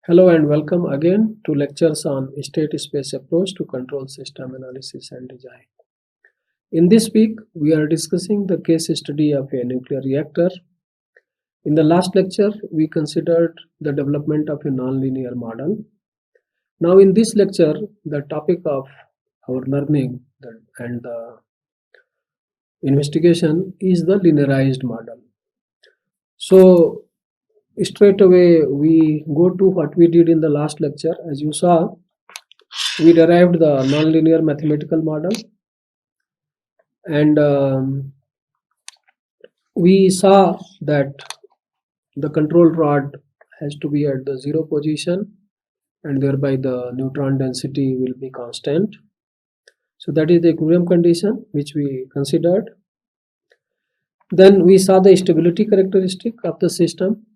Hello and welcome again to lectures on state space approach to control system analysis and design. In this week, we are discussing the case study of a nuclear reactor. In the last lecture, we considered the development of a nonlinear model. Now in this lecture, the topic of our learning and the investigation is the linearized model. So straight away we go to what we did in the last lecture. As you saw, we derived the nonlinear mathematical model, and we saw that the control rod has to be at the 0 position, and thereby the neutron density will be constant. So that is the equilibrium condition which we considered. Then we saw the stability characteristic of the system.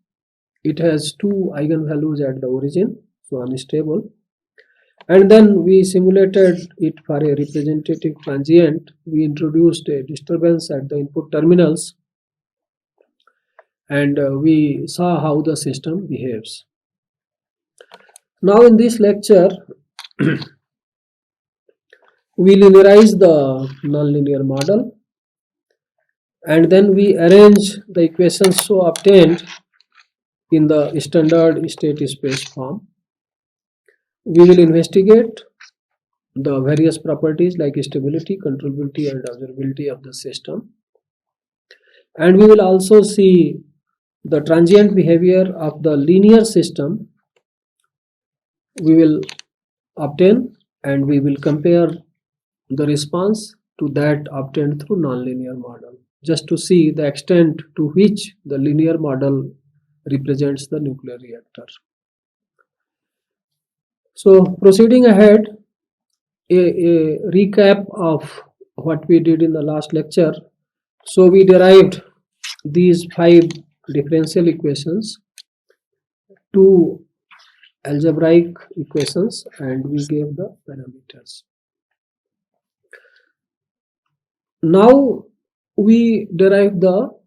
It has two eigenvalues at the origin, so unstable. And then we simulated it for a representative transient. We introduced a disturbance at the input terminals, and we saw how the system behaves. Now in this lecture, we linearize the nonlinear model, and then we arrange the equations so obtained in the standard state space form. We will investigate the various properties like stability, controllability and observability of the system, and we will also see the transient behavior of the linear system. We will obtain and we will compare the response to that obtained through nonlinear model, just to see the extent to which the linear model represents the nuclear reactor. So proceeding ahead, a recap of what we did in the last lecture. So we derived these 5 differential equations, 2 algebraic equations, and we gave the parameters. Now we derive the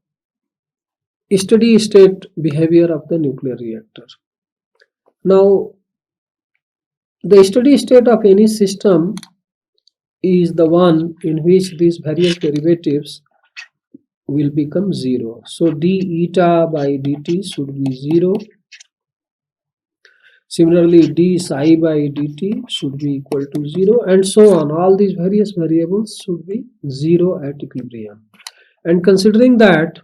steady state behavior of the nuclear reactor. Now the steady state of any system is the one in which these various derivatives will become 0. So d eta by dt should be 0. Similarly, d psi by dt should be equal to 0, and so on. All these various variables should be 0 at equilibrium. And considering that,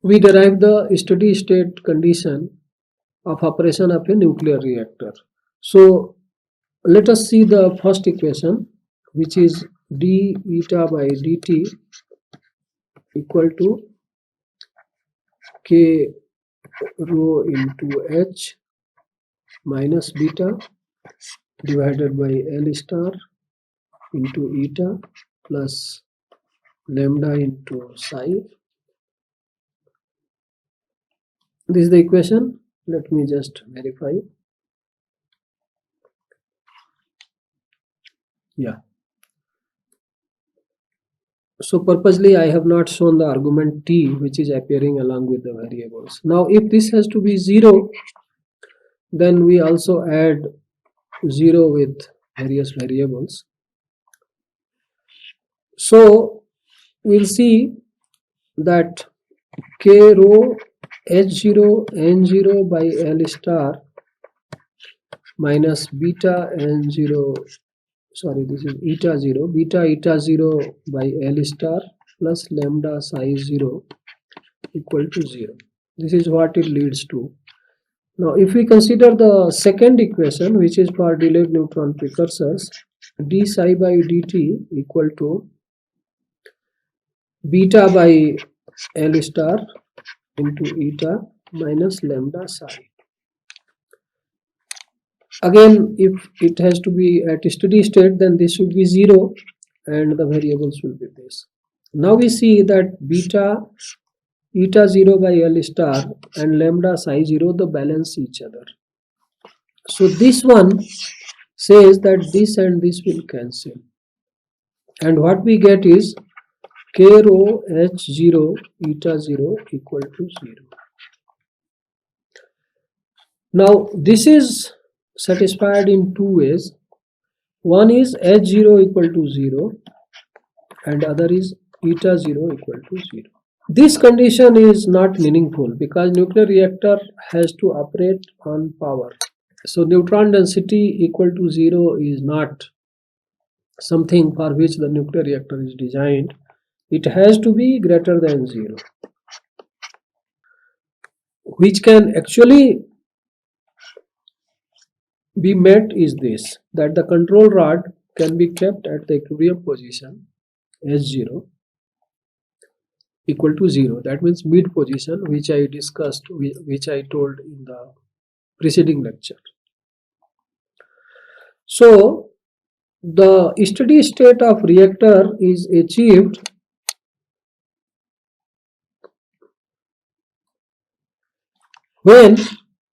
we derive the steady state condition of operation of a nuclear reactor. So let us see the first equation, which is d eta by dt equal to k rho into h minus beta divided by L star into eta plus lambda into psi. This is the equation. Let me just verify. Yeah. So purposely I have not shown the argument t, which is appearing along with the variables. Now if this has to be 0, then we also add 0 with various variables. So we'll see that k rho h0 n0 by L star minus beta n0, sorry, this is eta 0, beta eta 0 by L star plus lambda psi 0 equal to 0. This is what it leads to. Now if we consider the second equation, which is for delayed neutron precursors, d psi by dt equal to beta by L star into eta minus lambda psi. Again, if it has to be at steady state, then this should be 0 and the variables will be this. Now we see that beta eta 0 by L star and lambda psi 0, they balance each other. So this one says that this and this will cancel, and what we get is k rho h0 eta 0 equal to 0. Now this is satisfied in two ways. One is H0 equal to 0 and other is eta 0 equal to 0. This condition is not meaningful because nuclear reactor has to operate on power. So neutron density equal to 0 is not something for which the nuclear reactor is designed. It has to be greater than 0, which can actually be met is this, that the control rod can be kept at the equilibrium position H0 equal to 0. That means mid position, which I discussed, which I told in the preceding lecture. So the steady state of reactor is achieved when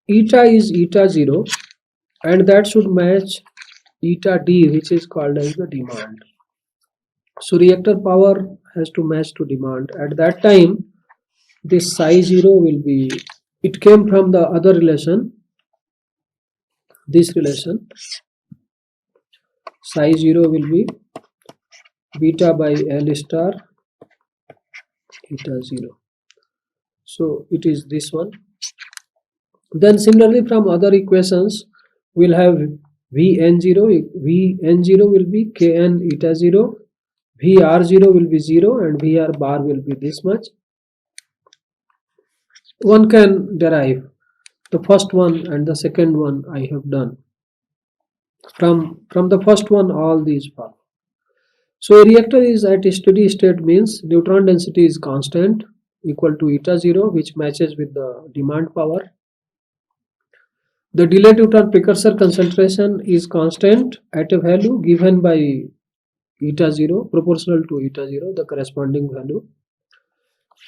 eta is eta 0 and that should match eta d, which is called as the demand. So reactor power has to match to demand. At that time this psi 0 will be, it came from the other relation, this relation, psi 0 will be beta by L star eta 0. So it is this one. Then similarly from other equations we'll have Vn0, Vn0 will be Kn eta 0, Vr0 will be 0 and Vr bar will be this much. One can derive the first one and the second one I have done. From the first one all these follow. So a reactor is at a steady state means neutron density is constant equal to eta 0, which matches with the demand power. The delayed neutron precursor concentration is constant at a value given by eta 0, proportional to eta 0, the corresponding value.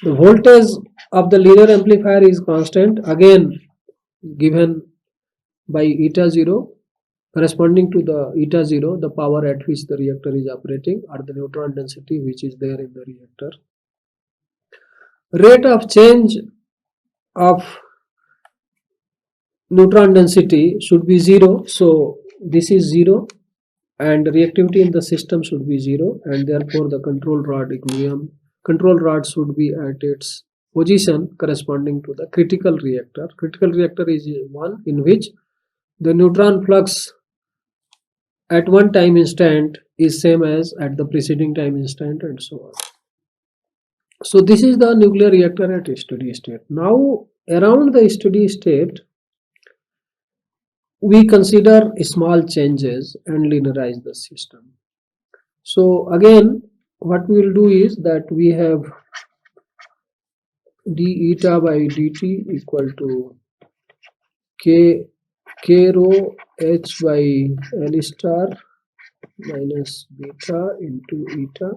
The voltage of the linear amplifier is constant, again given by eta 0, corresponding to the eta 0, the power at which the reactor is operating, or the neutron density which is there in the reactor. Rate of change of neutron density should be 0, so this is 0 and reactivity in the system should be 0, and therefore the control rod equilibrium, control rod should be at its position corresponding to the critical reactor. Critical reactor is one in which the neutron flux at one time instant is same as at the preceding time instant and so on. So this is the nuclear reactor at a steady state. Now around the steady state we consider small changes and linearize the system. So again what we will do is that we have d eta by dt equal to k rho h by L star minus beta into eta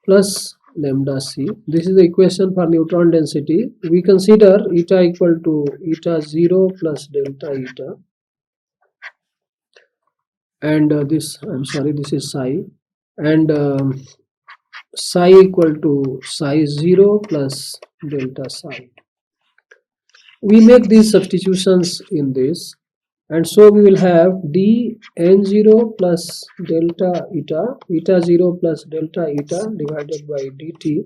plus lambda c. This is the equation for neutron density. We consider eta equal to eta 0 plus delta eta, and this is psi, and psi equal to psi 0 plus delta psi. We make these substitutions in this, and so we will have d n0 plus delta eta 0 plus delta eta divided by dt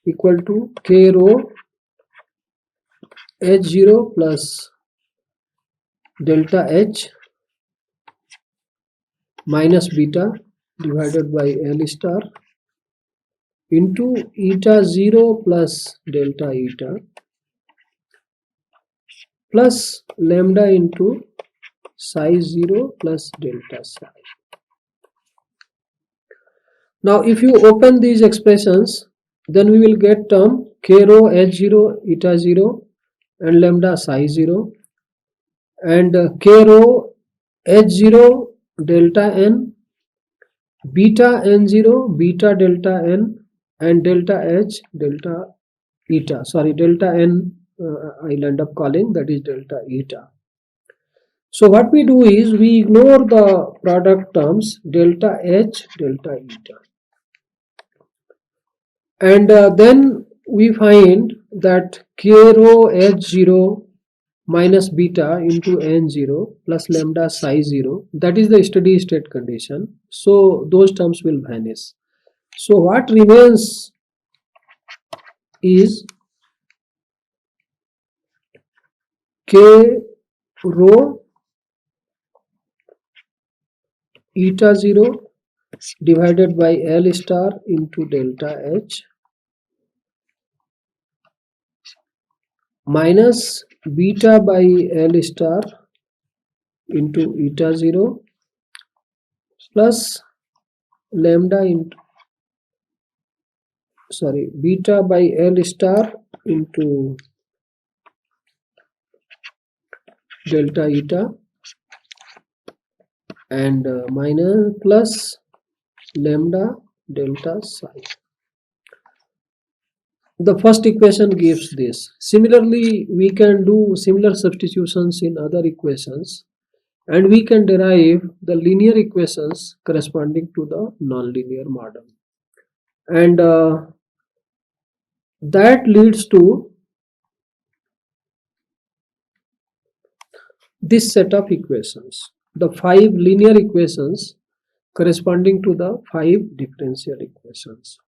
equal to k rho h0 plus delta h minus beta divided by L star into eta 0 plus delta eta plus lambda into psi 0 plus delta psi. Now if you open these expressions, then we will get term k rho h0 eta 0 and lambda psi 0, and k rho h0 delta n, beta n0 beta delta n, and delta h delta eta, sorry delta n I'll end up calling that is delta eta. So what we do is we ignore the product terms delta h delta eta, and then we find that k rho h0 minus beta into n0 plus lambda psi 0. That is the steady state condition. So those terms will vanish. So what remains is k rho eta 0 divided by L star into delta H minus beta by L star into eta 0 plus lambda into beta by L star into delta eta and minus plus lambda delta psi. The first equation gives this. Similarly, we can do similar substitutions in other equations and we can derive the linear equations corresponding to the nonlinear model. And that leads to this set of equations, the 5 linear equations corresponding to the 5 differential equations.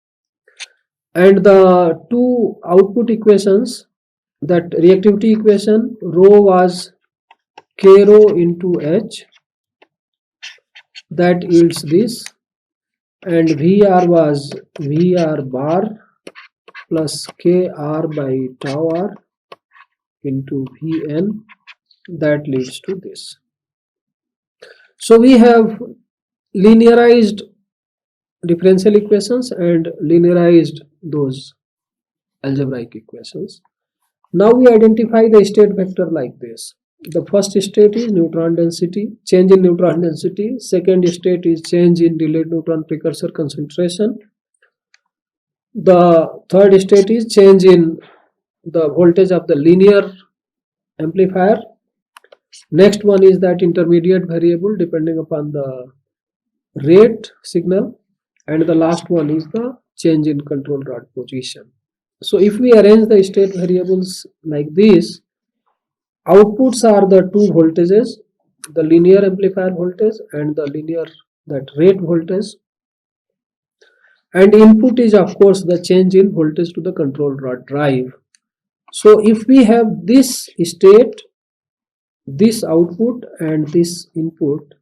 And the 2 output equations, that reactivity equation, rho was k rho into h, that yields this, and Vr was Vr bar plus kr by tau r into Vn, that leads to this. So we have linearized differential equations and linearized those algebraic equations. Now we identify the state vector like this. The first state is neutron density, change in neutron density. Second state is change in delayed neutron precursor concentration. The third state is change in the voltage of the linear amplifier. Next one is that intermediate variable depending upon the rate signal, and the last one is the change in control rod position. So if we arrange the state variables like this, outputs are the two voltages, the linear amplifier voltage and the linear that rate voltage, and input is of course the change in voltage to the control rod drive. So if we have this state, this output and this input,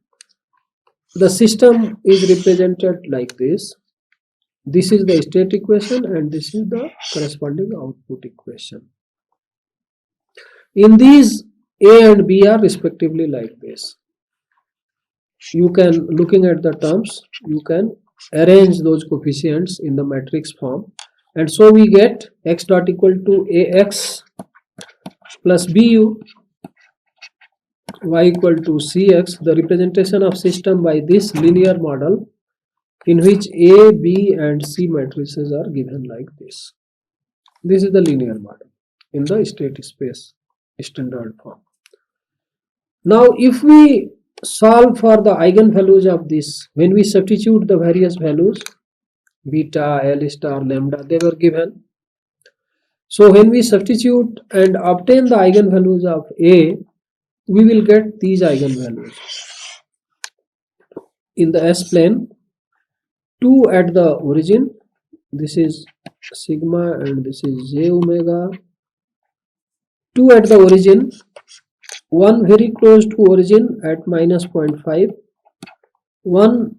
the system is represented like this. This is the state equation and this is the corresponding output equation. In these, A and B are respectively like this. You can, looking at the terms, you can arrange those coefficients in the matrix form, and so we get x dot equal to ax plus bu, y equal to cx, the representation of system by this linear model in which A, B and C matrices are given like this. This is the linear model in the state space standard form. Now if we solve for the eigenvalues of this, when we substitute the various values, beta, L star, lambda, they were given. So when we substitute and obtain the eigenvalues of A, we will get these eigenvalues. In the S plane, 2 at the origin, this is sigma and this is j omega. 2 at the origin, one very close to origin at minus 0.5, one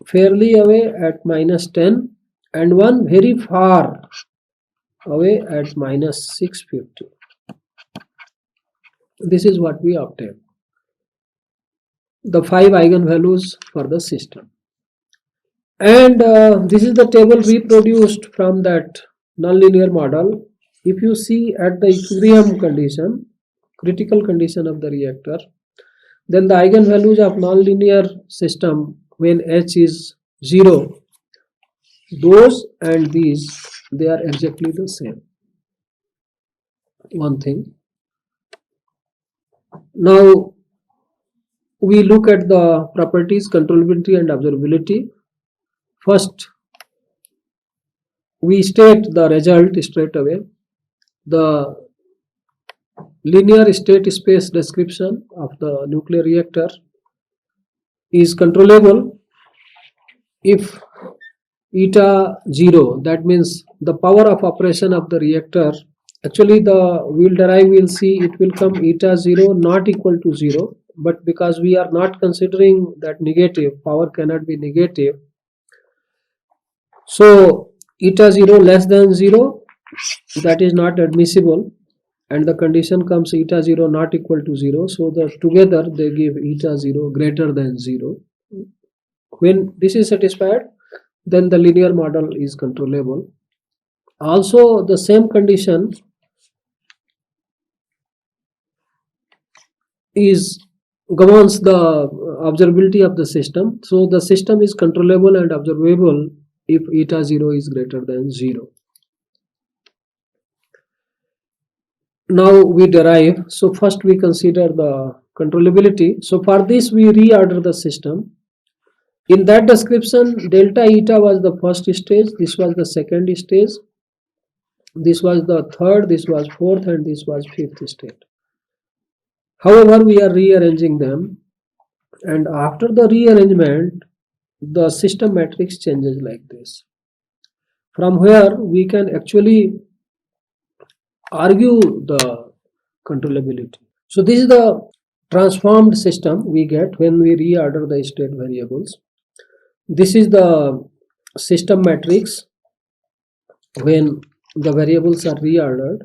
fairly away at minus 10, and one very far away at minus 650. This is what we obtain, the 5 eigenvalues for the system. And this is the table reproduced from that nonlinear model. If you see at the equilibrium condition, critical condition of the reactor, then the eigenvalues of nonlinear system when H is 0, those and these, they are exactly the same. One thing. Now we look at the properties, controllability and observability. First, we state the result straight away. The linear state space description of the nuclear reactor is controllable if eta 0, that means the power of operation of the reactor, actually we'll see it will come eta 0 not equal to 0, but because we are not considering that negative, power cannot be negative, so eta 0 less than 0, that is not admissible, and the condition comes eta 0 not equal to 0, so together they give eta 0 greater than 0. When this is satisfied, then the linear model is controllable. Also, the same condition governs the observability of the system. So the system is controllable and observable if eta 0 is greater than 0. Now we derive. So first we consider the controllability. So for this we reorder the system. In that description, delta eta was the first stage, this was the second stage, this was the third, this was fourth, and this was fifth state. However, we are rearranging them, and after the rearrangement, the system matrix changes like this. From where we can actually argue the controllability. So this is the transformed system we get when we reorder the state variables. This is the system matrix when the variables are reordered,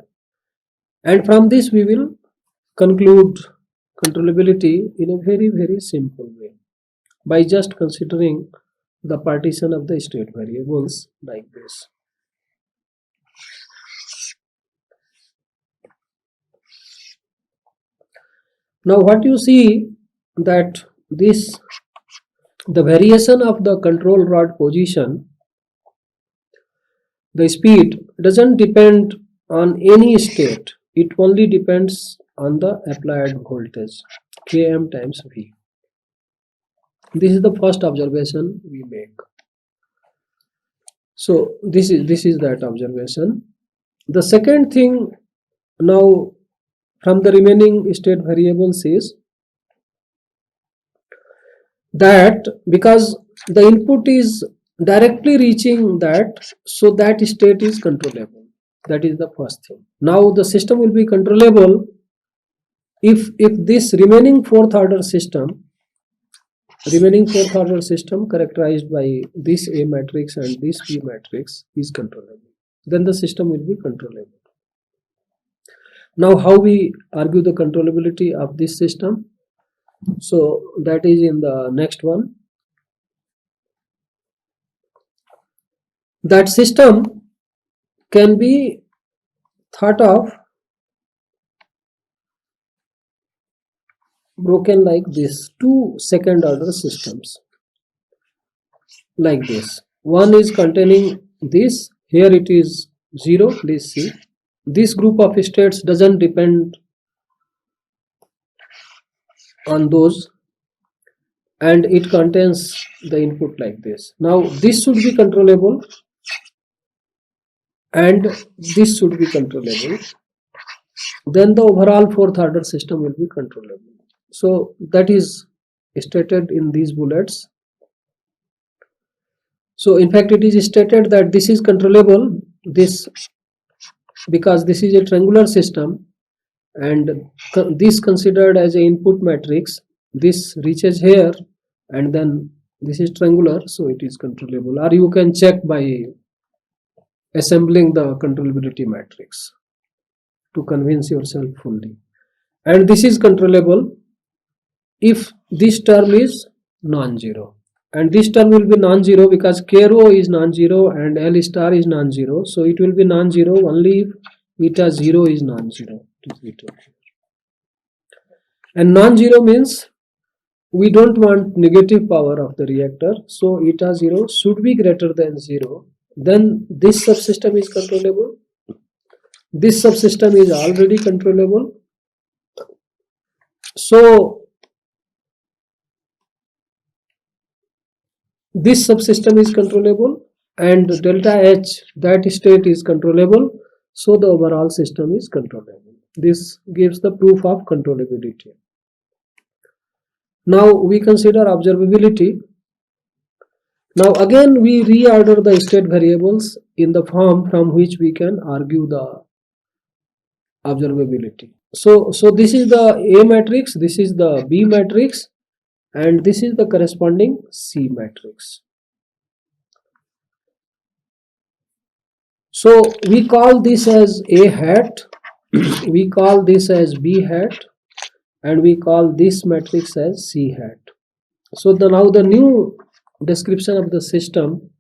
and from this we will conclude controllability in a very simple way by just considering the partition of the state variables like this. Now what you see that the variation of the control rod position, the speed doesn't depend on any state, it only depends on the applied voltage Km times V. This is the first observation we make. So this is that observation. The second thing now from the remaining state variables is that because the input is directly reaching that, so that state is controllable. That is the first thing. Now the system will be controllable if this remaining fourth order system characterized by this A matrix and this B matrix is controllable, then the system will be controllable. Now how we argue the controllability of this system? So that is in the next one. That system can be thought of broken like this, two second order systems like this. One is containing this, here it is 0, please see. This group of states doesn't depend on those, and it contains the input like this. Now this should be controllable and this should be controllable, then the overall fourth order system will be controllable. So that is stated in these bullets. So in fact it is stated that this is controllable, this because this is a triangular system, and this considered as a input matrix, this reaches here, and then this is triangular, so it is controllable. Or you can check by assembling the controllability matrix to convince yourself fully. And this is controllable if this term is non-zero, and this term will be non-zero because k rho is non-zero and L star is non-zero, so it will be non-zero only if eta 0 is non-zero. And non-zero means we don't want negative power of the reactor, so eta 0 should be greater than 0, then this subsystem is controllable. This subsystem is already controllable, so this subsystem is controllable, and delta H, that state is controllable, so the overall system is controllable. This gives the proof of controllability. Now we consider observability. Now again we reorder the state variables in the form from which we can argue the observability. So this is the A matrix, this is the B matrix, and this is the corresponding C matrix. So we call this as A hat, we call this as B hat, and we call this matrix as C hat. So now the new description of the system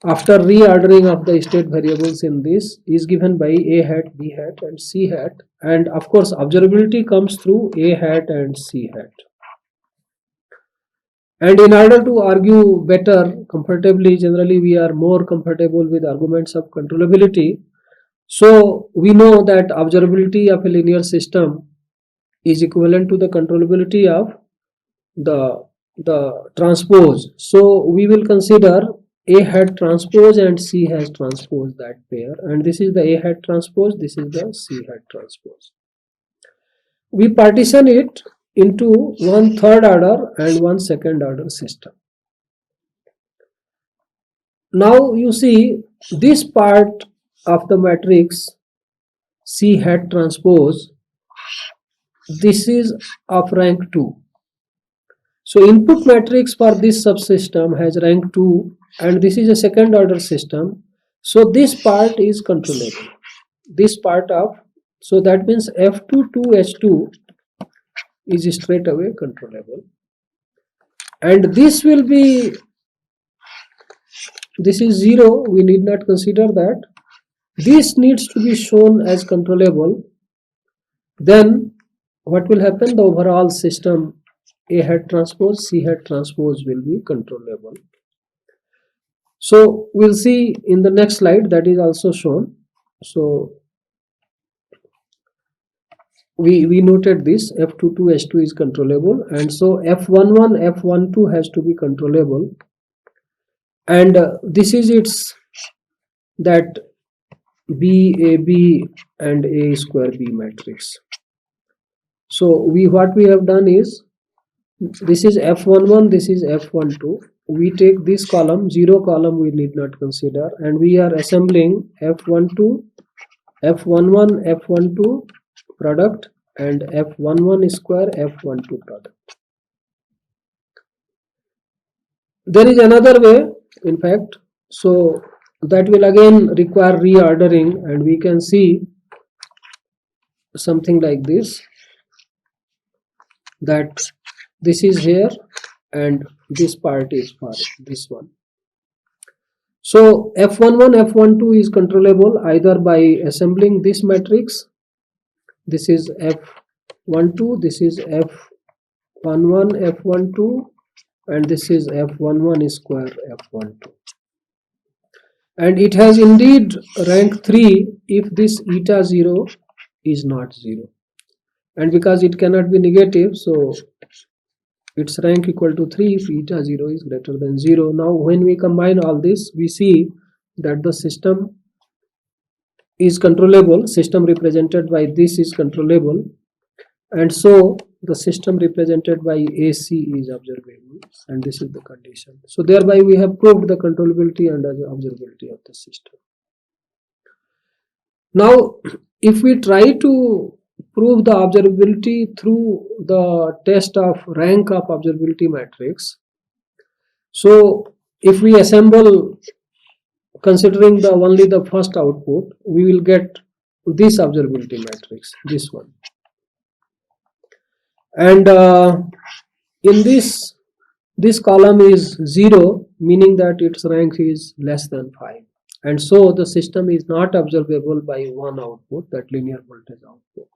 after reordering of the state variables in this is given by A hat, B hat, and C hat, and of course observability comes through A hat and C hat. And in order to argue better comfortably, generally we are more comfortable with arguments of controllability. So we know that observability of a linear system is equivalent to the controllability of the transpose. So we will consider A hat transpose and C has transpose, that pair, and this is the A hat transpose, this is the C hat transpose. We partition it into one third order and one second order system. Now you see this part of the matrix C hat transpose, this is of rank 2. So input matrix for this subsystem has rank 2 and this is a second order system. So this part is controllable. This part of, so that means F2 to H2 is straight away controllable. And this will be, this is 0, we need not consider that. This needs to be shown as controllable. Then what will happen? The overall system A hat transpose, C hat transpose will be controllable. So we'll see in the next slide, that is also shown. So we noted this F2 to H2 is controllable, and so F11, F12 has to be controllable, and this is its that B, A, B and A square B matrix. So what we have done is, this is F11, this is F12. We take this column, 0 column we need not consider, and we are assembling F12, F11, F12 product and F11 square, F12 product. There is another way, in fact, so that will again require reordering, and we can see something like this, that this is here and this part is for this one. So F11, F12 is controllable either by assembling this matrix. This is F12, this is F11, F12, and this is F11 square, F12. And it has indeed rank 3 if this eta 0 is not 0. And because it cannot be negative, so its rank equal to 3 if eta 0 is greater than 0. Now when we combine all this, we see that the system is controllable, system represented by this is controllable, and so the system represented by AC is observable, and this is the condition. So thereby we have proved the controllability and observability of the system. Now if we try to prove the observability through the test of rank of observability matrix, so if we assemble considering only the first output, we will get this observability matrix, this one, and in this column is 0, meaning that its rank is less than 5, and so the system is not observable by one output, that linear voltage output.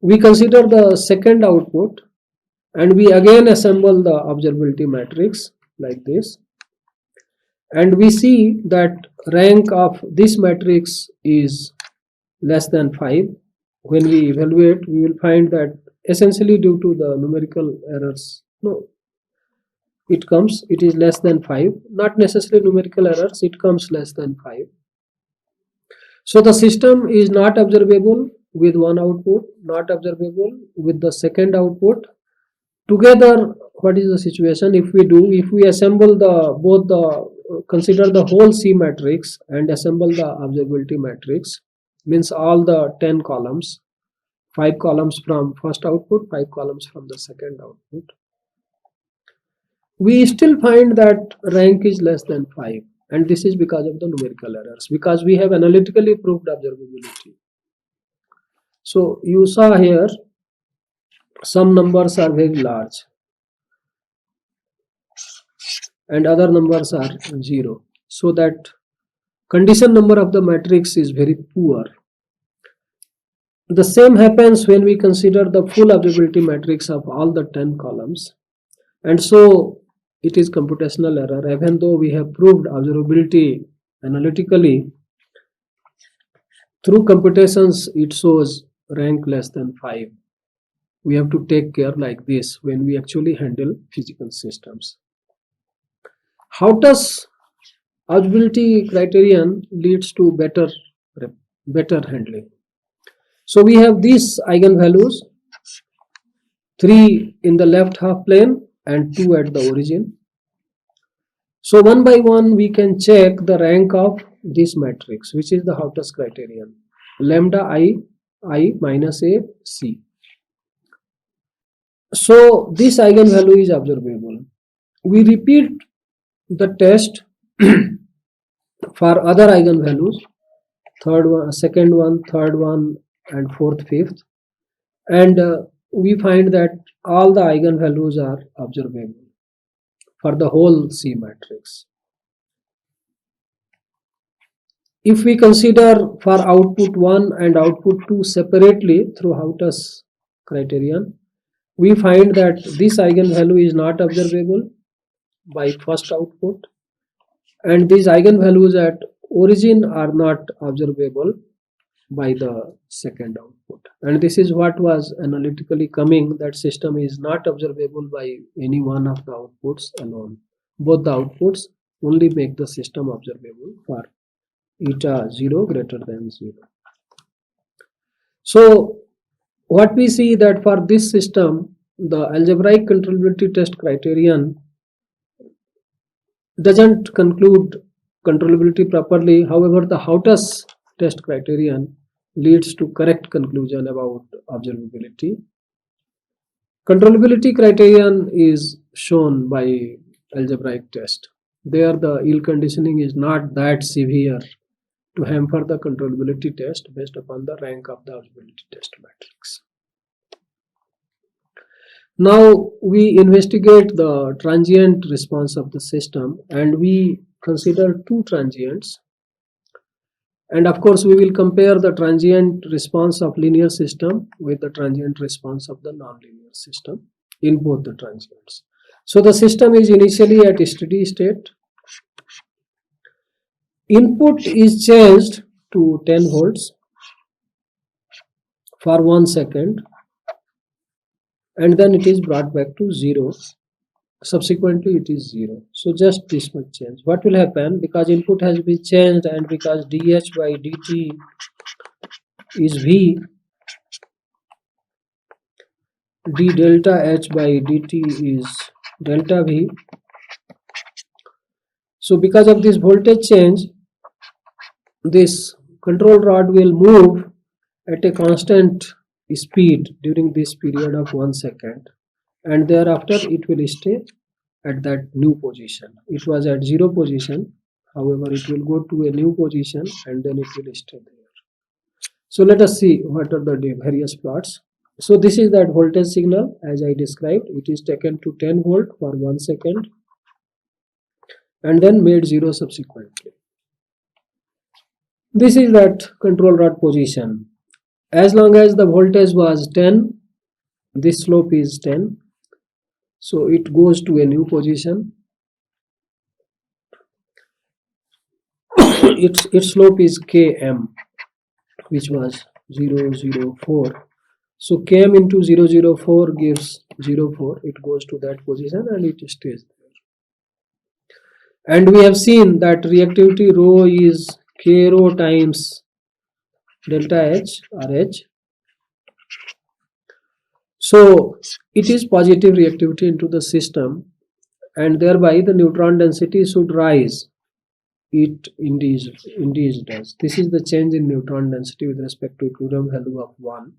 We consider the second output and we again assemble the observability matrix like this, and we see that rank of this matrix is less than 5. When we evaluate, we will find that essentially due to the numerical errors, it is less than 5, not necessarily numerical errors, it comes less than 5. So the system is not observable with one output, not observable with the second output. Together, what is the situation? If we assemble consider the whole C matrix and assemble the observability matrix, means all the 10 columns, 5 columns from first output, 5 columns from the second output, we still find that rank is less than 5, and this is because of the numerical errors, because we have analytically proved observability. So you saw here some numbers are very large and other numbers are 0, so that condition number of the matrix is very poor. The same happens when we consider the full observability matrix of all the 10 columns, and so it is computational error. Even though we have proved observability analytically, through computations it shows rank less than 5. We have to take care like this when we actually handle physical systems. How does observability criterion leads to better handling? So we have these eigenvalues, 3 in the left half plane and 2 at the origin. So one by one we can check the rank of this matrix, which is the Hautas criterion, lambda I minus a c. So this eigenvalue is observable. We repeat the test for other eigenvalues, second one, third one, and fourth, fifth, and we find that all the eigenvalues are observable for the whole C matrix. If we consider for output 1 and output 2 separately through Hautas criterion, we find that this eigenvalue is not observable by first output, and these eigenvalues at origin are not observable by the second output. And this is what was analytically coming, that system is not observable by any one of the outputs alone. Both the outputs only make the system observable for eta 0 greater than 0. So what we see that for this system, the algebraic controllability test criterion doesn't conclude controllability properly. However, the Hautas test criterion leads to correct conclusion about observability. Controllability criterion is shown by algebraic test. There the yield conditioning is not that severe to hamper the controllability test based upon the rank of the observability test matrix. Now we investigate the transient response of the system, and we consider two transients. And of course, we will compare the transient response of linear system with the transient response of the nonlinear system in both the transients. So the system is initially at steady state. Input is changed to 10 volts for 1 second, and then it is brought back to 0. Subsequently it is 0. So just this much change. What will happen, because input has been changed and because dH by dt is V, d delta H by dt is delta V. So because of this voltage change, this control rod will move at a constant speed during this period of 1 second, and thereafter it will stay at that new position. It was at 0 position, however it will go to a new position and then it will stay there. So let us see what are the various plots. So this is that voltage signal as I described. It is taken to 10 volt for 1 second and then made 0 subsequently. This is that control rod position. As long as the voltage was 10, this slope is 10, so it goes to a new position. its slope is km, which was 004. So km into 004 gives 04. It goes to that position and it stays there. And we have seen that reactivity rho is k rho times delta H or H. So it is positive reactivity into the system, and thereby the neutron density should rise. It indeed does. This is the change in neutron density with respect to equilibrium value of 1.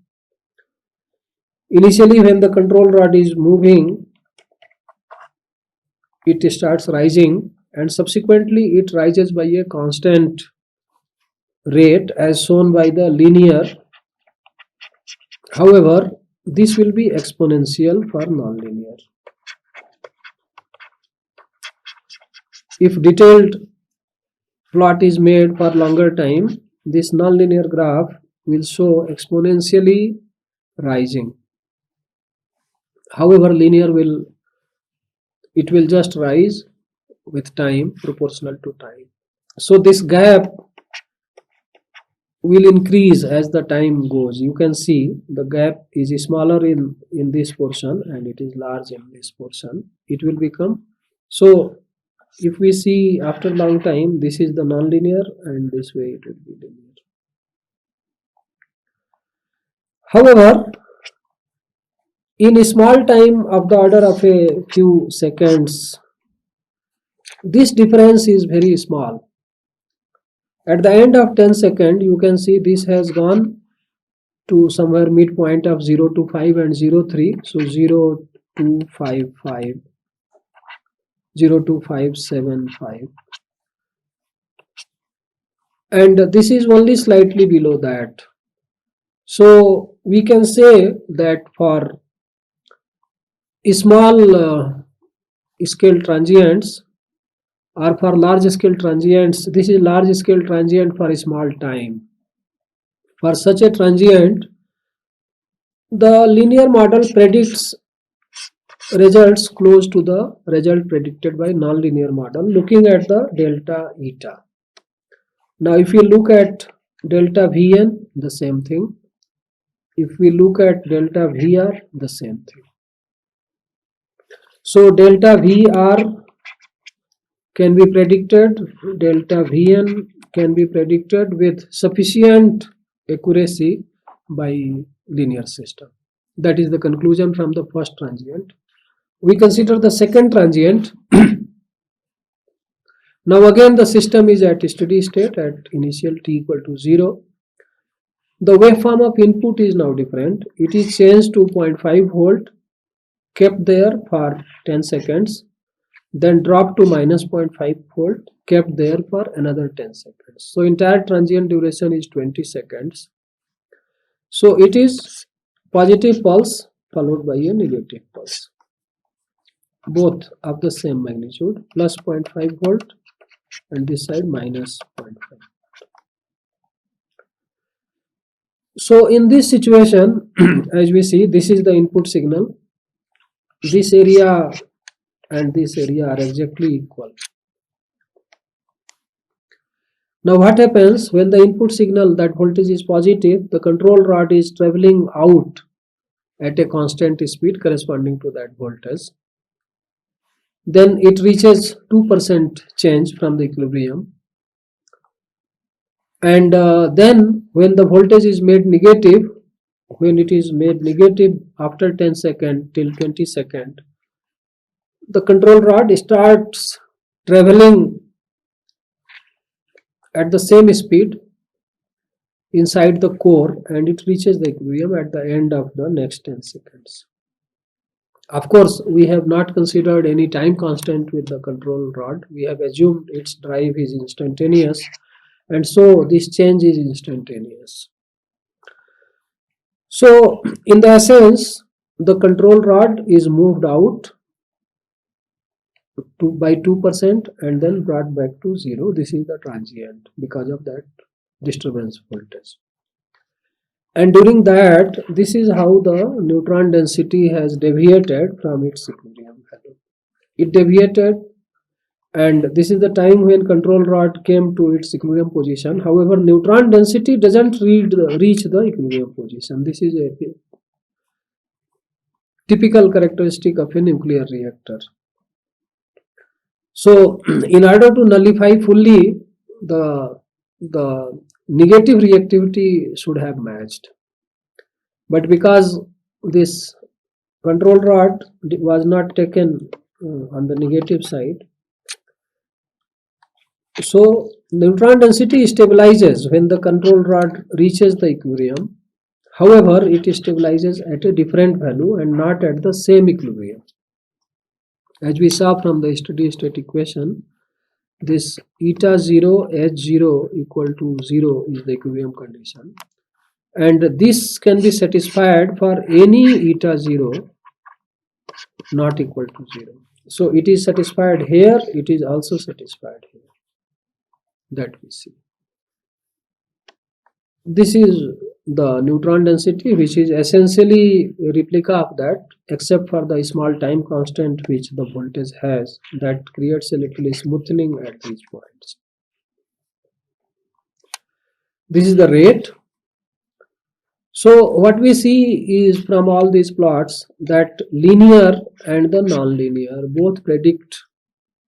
Initially, when the control rod is moving, it starts rising, and subsequently it rises by a constant rate as shown by the linear. However, this will be exponential for nonlinear. If detailed plot is made for longer time, this nonlinear graph will show exponentially rising. However, linear will just rise with time, proportional to time. So this gap will increase as the time goes. You can see the gap is smaller in this portion and it is large in this portion. It will become, so if we see after long time, this is the nonlinear and this way it will be linear. However, in a small time of the order of a few seconds, this difference is very small. At the end of 10 seconds, you can see this has gone to somewhere midpoint of 0 to 5 and 0 3. So 0 2 5 5, 0 2 5 7 5, and this is only slightly below that. So we can say that for small scale transients or for large scale transients, this is large scale transient for a small time. For such a transient, the linear model predicts results close to the result predicted by nonlinear model looking at the delta eta. Now if you look at delta Vn, the same thing. If we look at delta Vr, the same thing. So delta Vr can be predicted, delta Vn can be predicted with sufficient accuracy by linear system. That is the conclusion from the first transient. We consider the second transient. Now again the system is at steady state at initial t equal to 0. The waveform of input is now different. It is changed to 0.5 volt, kept there for 10 seconds, then dropped to minus 0.5 volt, kept there for another 10 seconds. So entire transient duration is 20 seconds. So it is positive pulse followed by a negative pulse, both of the same magnitude, plus 0.5 volt and this side minus 0.5. So in this situation, as we see, this is the input signal. This area and this area are exactly equal. Now what happens when the input signal, that voltage is positive, the control rod is traveling out at a constant speed corresponding to that voltage. Then it reaches 2% change from the equilibrium. And then when the voltage is made negative, when it is made negative after 10 seconds till 20 seconds, the control rod starts traveling at the same speed inside the core and it reaches the equilibrium at the end of the next 10 seconds. Of course, we have not considered any time constant with the control rod. We have assumed its drive is instantaneous, and so this change is instantaneous. So in the essence, the control rod is moved out by 2% and then brought back to 0. This is the transient because of that disturbance voltage. And during that, this is how the neutron density has deviated from its equilibrium value. It deviated, and this is the time when control rod came to its equilibrium position. However, neutron density doesn't reach the equilibrium position. This is a typical characteristic of a nuclear reactor. So in order to nullify fully the negative reactivity should have matched. But because this control rod was not taken on the negative side, so neutron density stabilizes when the control rod reaches the equilibrium. However, it stabilizes at a different value and not at the same equilibrium. As we saw from the steady state equation, this eta 0 h0 equal to 0 is the equilibrium condition, and this can be satisfied for any eta 0 not equal to 0. So it is satisfied here, it is also satisfied here, that we see. This is the neutron density, which is essentially a replica of that, except for the small time constant which the voltage has, that creates a little smoothing at these points. This is the rate. So what we see is from all these plots that linear and the non-linear both predict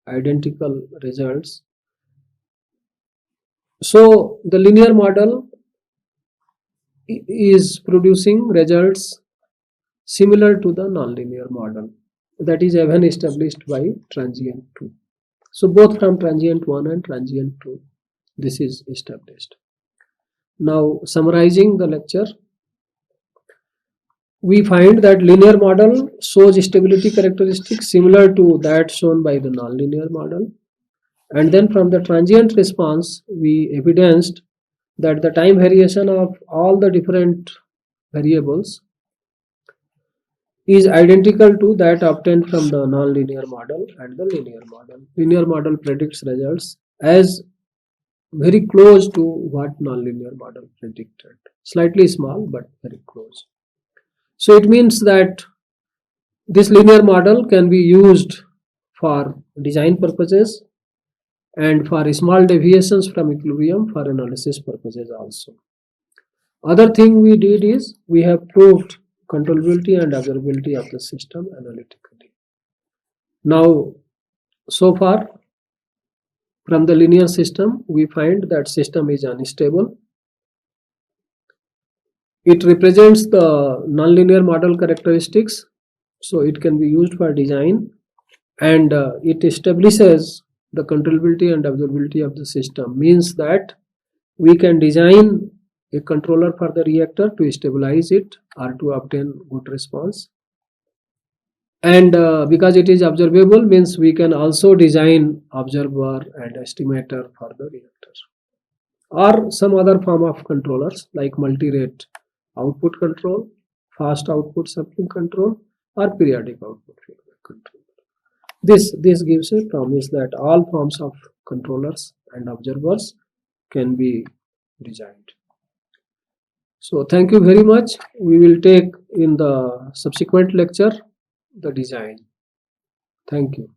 identical results. So the linear model is producing results similar to the nonlinear model, that is even established by transient 2. So both from transient 1 and transient 2, this is established. Now summarizing the lecture, we find that linear model shows stability characteristics similar to that shown by the nonlinear model, and then from the transient response we evidenced that the time variation of all the different variables is identical to that obtained from the nonlinear model and the linear model. Linear model predicts results as very close to what nonlinear model predicted. Slightly small, but very close. So it means that this linear model can be used for design purposes and for small deviations from equilibrium for analysis purposes also. Other thing we did is we have proved controllability and observability of the system analytically. Now, so far from the linear system, we find that system is unstable. It represents the nonlinear model characteristics, so it can be used for design, and it establishes the controllability and observability of the system, means that we can design a controller for the reactor to stabilize it or to obtain good response. And because it is observable, means we can also design observer and estimator for the reactor, or some other form of controllers like multi-rate output control, fast output sampling control, or periodic output feedback control. This gives a promise that all forms of controllers and observers can be designed. So thank you very much. We will take in the subsequent lecture the design. Thank you.